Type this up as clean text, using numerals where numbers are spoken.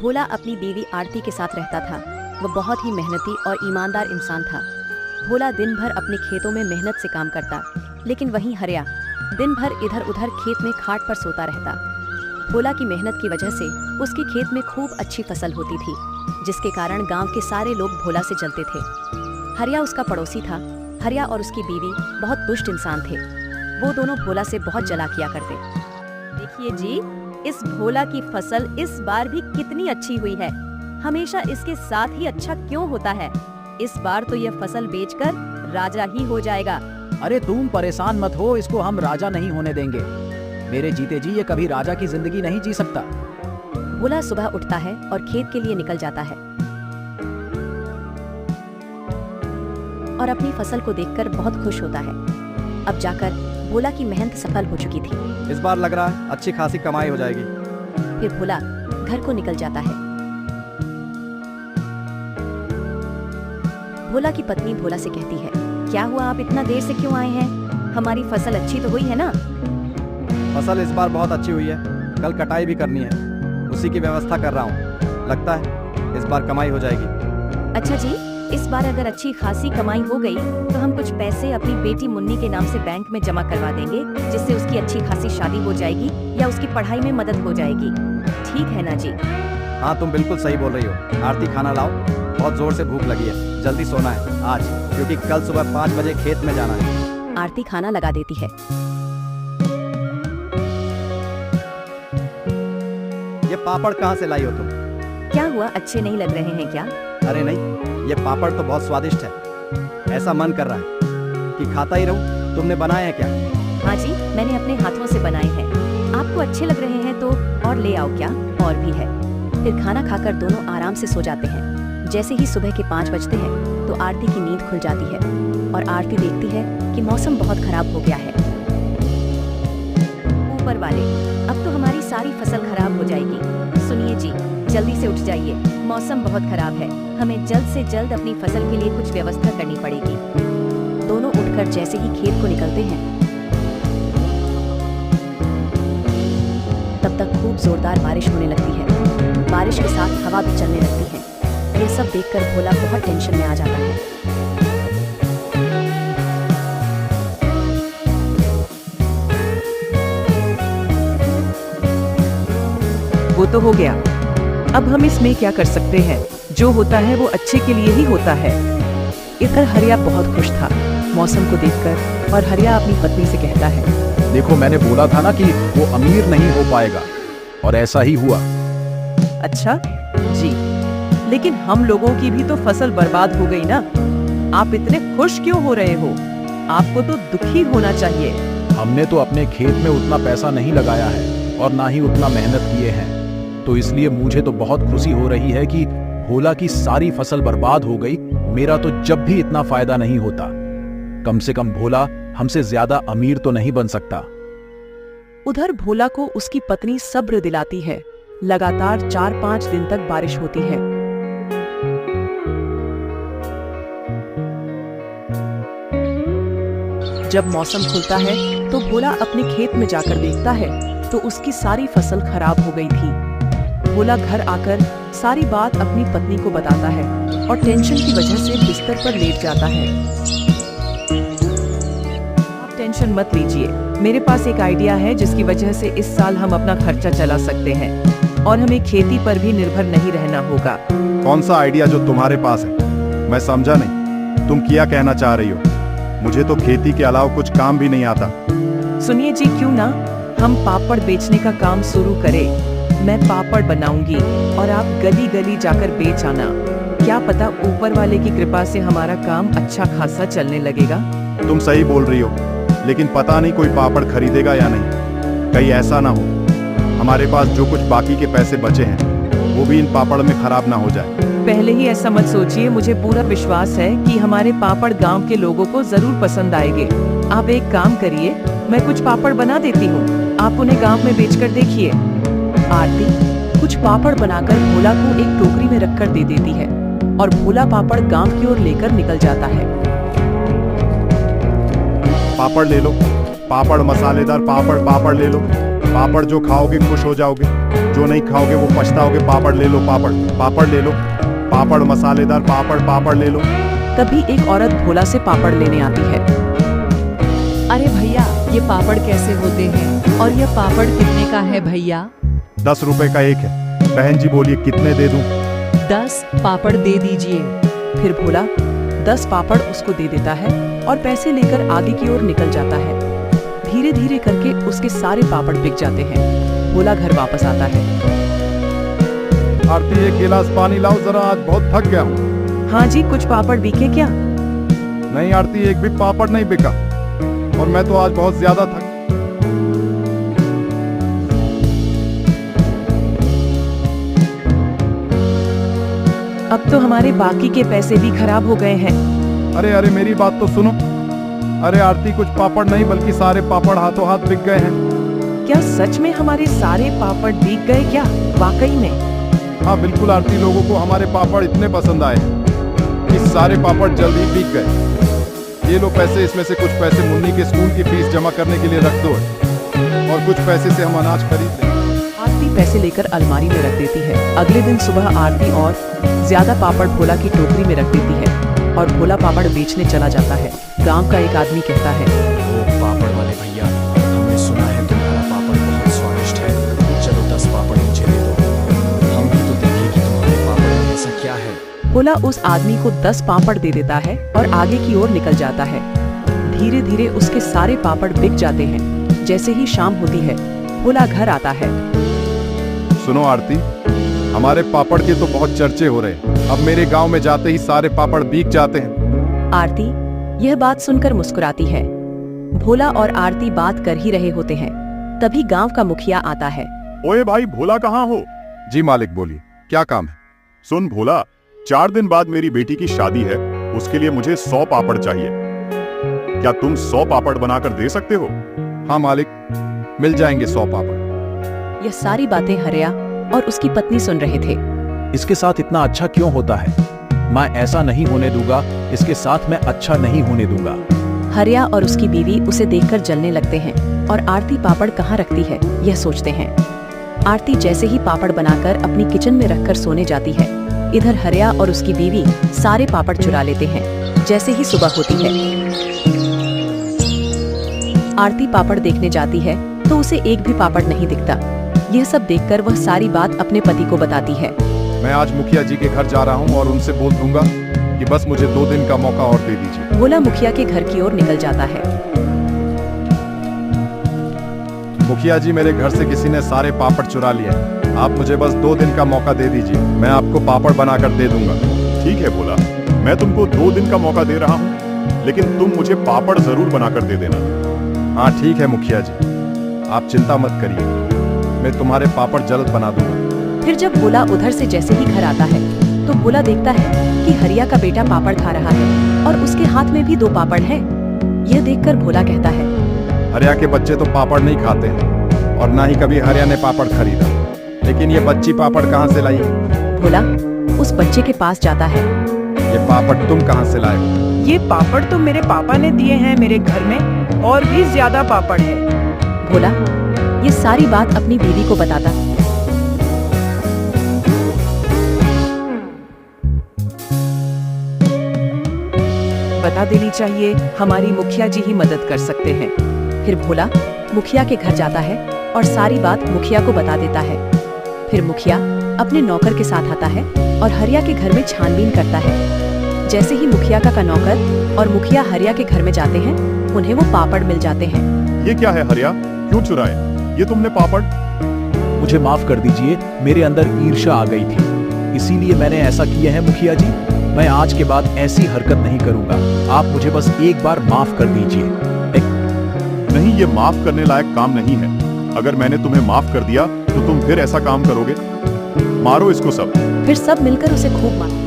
भोला अपनी बीवी आरती के साथ रहता था। वो बहुत ही मेहनती और ईमानदार इंसान था। भोला दिन भर अपने खेतों में मेहनत से काम करता, लेकिन वहीं हरिया दिन भर इधर उधर खेत में खाट पर सोता रहता। भोला की मेहनत की वजह से उसके खेत में खूब अच्छी फसल होती थी, जिसके कारण गांव के सारे लोग भोला से जलते थे। हरिया उसका पड़ोसी था। हरिया और उसकी बीवी बहुत दुष्ट इंसान थे। वो दोनों भोला से बहुत जला किया करते। देखिए जी, इस भोला की फसल इस बार भी कितनी अच्छी हुई है। हमेशा इसके साथ ही अच्छा क्यों होता है? इस बार तो यह फसल बेचकर राजा ही हो जाएगा। अरे तुम परेशान मत हो, इसको हम राजा नहीं होने देंगे। मेरे जीते जी ये कभी राजा की जिंदगी नहीं जी सकता। भोला सुबह उठता है और खेत के लिए निकल जाता है और अपनी फसल को देखकर बहुत खुश होता है। अब जाकर भोला की मेहनत सफल हो चुकी थी। इस बार लग रहा है अच्छी खासी कमाई हो जाएगी। फिर भोला घर को निकल जाता है। भोला की पत्नी भोला से कहती है, क्या हुआ, आप इतना देर से क्यों आए हैं? हमारी फसल अच्छी तो हुई है ना? फसल इस बार बहुत अच्छी हुई है। कल कटाई भी करनी है, उसी की व्यवस्था कर रहा हूँ। लगता है इस बार कमाई हो जाएगी। अच्छा जी, इस बार अगर अच्छी खासी कमाई हो गई तो हम कुछ पैसे अपनी बेटी मुन्नी के नाम से बैंक में जमा करवा देंगे, जिससे उसकी अच्छी खासी शादी हो जाएगी या उसकी पढ़ाई में मदद हो जाएगी। ठीक है ना जी? हाँ, तुम बिल्कुल सही बोल रही हो। आरती, खाना लाओ, बहुत जोर से भूख लगी है। जल्दी सोना है आज, क्योंकि कल सुबह 5 बजे खेत में जाना है। आरती खाना लगा देती है। ये पापड़ कहाँ से लाई हो तुम? क्या हुआ, अच्छे नहीं लग रहे हैं क्या? अरे नहीं, ये पापड़ तो बहुत स्वादिष्ट है। ऐसा मन कर रहा है कि खाता ही रहूं। तुमने बनाए हैं क्या? हाँ जी, मैंने अपने हाथों से बनाए हैं। आपको अच्छे लग रहे हैं तो और ले आओ क्या? और भी है। फिर खाना खाकर दोनों आराम से सो जाते हैं। जैसे ही सुबह के 5 बजते हैं तो आरती की नींद खुल जाती है और आरती देखती है कि मौसम बहुत खराब हो गया है। ऊपर वाले, अब तो हमारी सारी फसल खराब हो जाएगी। सुनिए जी, जल्दी से उठ जाइए, मौसम बहुत खराब है। हमें जल्द से जल्द अपनी फसल के लिए कुछ व्यवस्था करनी पड़ेगी। दोनों उठकर जैसे ही खेत को निकलते हैं, तब तक खूब जोरदार बारिश होने लगती है। बारिश के साथ हवा भी चलने लगती है। ये सब देखकर भोला बहुत टेंशन में आ जाता है। वो तो हो गया, अब हम इसमें क्या कर सकते हैं? जो होता है वो अच्छे के लिए ही होता है। इधर हरिया बहुत खुश था मौसम को देखकर, और हरिया अपनी पत्नी से कहता है, देखो, मैंने बोला था ना कि वो अमीर नहीं हो पाएगा, और ऐसा ही हुआ। अच्छा जी, लेकिन हम लोगों की भी तो फसल बर्बाद हो गई ना। आप इतने खुश क्यों हो रहे हो? आपको तो दुखी होना चाहिए। हमने तो अपने खेत में उतना पैसा नहीं लगाया है और ना ही उतना मेहनत किए हैं, तो इसलिए मुझे तो बहुत खुशी हो रही है कि भोला की सारी फसल बर्बाद हो गई। मेरा तो जब भी इतना फायदा नहीं होता। कम से कम भोला हमसे ज्यादा अमीर तो नहीं बन सकता। उधर भोला को उसकी पत्नी सब्र दिलाती है। लगातार 4-5 दिन तक बारिश होती है। जब मौसम खुलता है तो भोला अपने खेत में जाकर देखता है तो उसकी सारी फसल खराब हो गई थी। भोला घर आकर सारी बात अपनी पत्नी को बताता है और टेंशन की वजह से बिस्तर पर लेट जाता है। आप टेंशन मत लीजिए, मेरे पास एक आइडिया है जिसकी वजह से इस साल हम अपना खर्चा चला सकते हैं और हमें खेती पर भी निर्भर नहीं रहना होगा। कौन सा आइडिया जो तुम्हारे पास है? मैं समझा नहीं, तुम क्या कहना चाह रही हो? मुझे तो खेती के अलावा कुछ काम भी नहीं आता। सुनिए जी, क्यों ना हम पापड़ बेचने का काम शुरू करें। मैं पापड़ बनाऊंगी और आप गली गली जाकर बेच आना। क्या पता ऊपर वाले की कृपा से हमारा काम अच्छा खासा चलने लगेगा। तुम सही बोल रही हो, लेकिन पता नहीं कोई पापड़ खरीदेगा या नहीं। कहीं ऐसा ना हो हमारे पास जो कुछ बाकी के पैसे बचे हैं वो भी इन पापड़ में खराब ना हो जाए। पहले ही ऐसा मत सोचिए, मुझे पूरा विश्वास है कि हमारे पापड़ गांव के लोगों को जरूर पसंद आएंगे। आप एक काम करिए, मैं कुछ पापड़ बना देती हूँ, आप उन्हें गांव में बेचकर देखिए। आरती कुछ पापड़ बनाकर भोला को एक टोकरी में रखकर दे देती है और भोला पापड़ गांव की ओर लेकर निकल जाता है। पापड़ ले लो, पापड़ मसालेदार पापड़, पापड़ ले लो। पापड़ जो खाओगे खुश हो जाओगे। जो नहीं खाओगे वो पछताओगे। पापड़ ले लो, पापड़ पापड़ ले लो, पापड़ मसालेदार पापड़ पापड़ ले लो। तभी एक औरत भोला से पापड़ लेने आती है। अरे भैया, ये पापड़ कैसे होते हैं और यह पापड़ कितने का है भैया? 10 रुपए का एक है। बहन जी बोलिए कितने दे दूं? 10 पापड़ दे दीजिए। फिर भोला 10 पापड़ उसको दे देता है और पैसे लेकर आगे की ओर निकल जाता है। धीरे धीरे करके उसके सारे पापड़ बिक जाते हैं। भोला घर वापस आता है। आरती एक गिलास पानी लाओ जरा, आज बहुत थक गया हूँ। हाँ जी, कुछ पापड़ बिके क्या? नहीं आरती, एक भी पापड़ नहीं बिका और मैं तो आज बहुत ज्यादा थक। अब तो हमारे बाकी के पैसे भी खराब हो गए हैं। अरे अरे मेरी बात तो सुनो। अरे आरती, कुछ पापड़ नहीं बल्कि सारे पापड़ हाथों हाथ बिक गए हैं। क्या सच में हमारे सारे पापड़ बिक गए क्या? वाकई में? हाँ बिल्कुल आरती, लोगों को हमारे पापड़ इतने पसंद आए कि सारे पापड़ जल्दी बिक गए। ये लो पैसे, इसमें से कुछ पैसे मुन्नी के स्कूल की फीस जमा करने के लिए रख दो और कुछ पैसे से हम अनाज खरीद लें। आरती पैसे लेकर अलमारी में रख देती है। अगले दिन सुबह आरती और ज्यादा पापड़ भोला की टोकरी में रख देती है और भोला पापड़ बेचने चला जाता है। गांव का एक आदमी कहता है, ओ पापड़ वाले भैया, हमने सुना है तुम्हारा पापड़ बहुत स्वादिष्ट है। चलो 10 पापड़ मुझे दे दो, हम भी तो देखें कि तुम्हारे पापड़ में ऐसा क्या है। भोला उस आदमी को 10 पापड़ दे देता है और आगे की ओर निकल जाता है। धीरे धीरे उसके सारे पापड़ बिक जाते हैं। जैसे ही शाम होती है, भोला घर आता है। सुनो आरती, हमारे पापड़ के तो बहुत चर्चे हो रहे हैं। अब मेरे गांव में जाते ही सारे पापड़ बिक जाते हैं। आरती यह बात सुनकर मुस्कुराती है। भोला और आरती बात कर ही रहे होते हैं, तभी गांव का मुखिया आता है। ओए भाई, भोला कहाँ हो? जी मालिक, बोलिए क्या काम है? सुन भोला, 4 दिन बाद मेरी बेटी की शादी है, उसके लिए मुझे 100 पापड़ चाहिए। क्या तुम 100 पापड़ बनाकर दे सकते हो? हाँ मालिक, मिल जाएंगे 100 पापड़। यह सारी बातें हरिया और उसकी पत्नी सुन रहे थे। इसके साथ इतना अच्छा क्यों होता है? मैं ऐसा नहीं होने दूंगा, इसके साथ मैं अच्छा नहीं होने दूंगा। हरिया और उसकी बीवी उसे देखकर जलने लगते हैं और आरती पापड़ कहाँ रखती है यह सोचते हैं। आरती जैसे ही पापड़ बनाकर अपनी किचन में रखकर सोने जाती है, इधर हरिया और उसकी बीवी सारे पापड़ चुरा लेते हैं। जैसे ही सुबह होती है, आरती पापड़ देखने जाती है तो उसे एक भी पापड़ नहीं दिखता। यह सब देखकर वह सारी बात अपने पति को बताती है। मैं आज मुखिया जी के घर जा रहा हूँ और उनसे बोल दूंगा कि बस मुझे 2 दिन का मौका और दे दीजिए। भोला मुखिया के घर की ओर निकल जाता है। मुखिया जी, मेरे घर से किसी ने सारे पापड़ चुरा लिए। आप मुझे बस 2 दिन का मौका दे दीजिए, मैं आपको पापड़ बनाकर दे दूंगा। ठीक है भोला, मैं तुमको 2 दिन का मौका दे रहा हूँ, लेकिन तुम मुझे पापड़ जरूर बनाकर दे देना। हाँ ठीक है मुखिया जी, आप चिंता मत करिए, मैं तुम्हारे पापड़ जल्द बना दूंगा। फिर जब भोला उधर से जैसे ही घर आता है तो भोला देखता है कि हरिया का बेटा पापड़ खा रहा है और उसके हाथ में भी 2 पापड़ हैं। यह देखकर भोला कहता है, हरिया के बच्चे तो पापड़ नहीं खाते हैं और ना ही कभी हरिया ने पापड़ खरीदा, लेकिन ये बच्ची पापड़ कहाँ से लाई? भोला उस बच्चे के पास जाता है। ये पापड़ तुम कहाँ से लाए हो? ये पापड़ तो मेरे पापा ने दिए हैं मेरे घर में, और भी ज्यादा पापड़ है। भोला ये सारी बात अपनी बीवी को बताता। बता देनी चाहिए, हमारी मुखिया जी ही मदद कर सकते हैं। फिर भोला मुखिया के घर जाता है और सारी बात मुखिया को बता देता है। फिर मुखिया अपने नौकर के साथ आता है और हरिया के घर में छानबीन करता है। जैसे ही मुखिया का नौकर और मुखिया हरिया के घर में जाते हैं, उन्हें वो पापड़ मिल जाते हैं। ये क्या है हरिया, क्यों चुराए ये तुमने पापड़? मुझे माफ कर दीजिए, मेरे अंदर ईर्ष्या आ गई थी, इसीलिए मैंने ऐसा किया है मुखिया जी। मैं आज के बाद ऐसी हरकत नहीं करूंगा, आप मुझे बस एक बार माफ कर दीजिए। नहीं, ये माफ करने लायक काम नहीं है। अगर मैंने तुम्हें माफ कर दिया तो तुम फिर ऐसा काम करोगे? मारो इसको सब। फिर सब मिलकर उसे खूब मारते।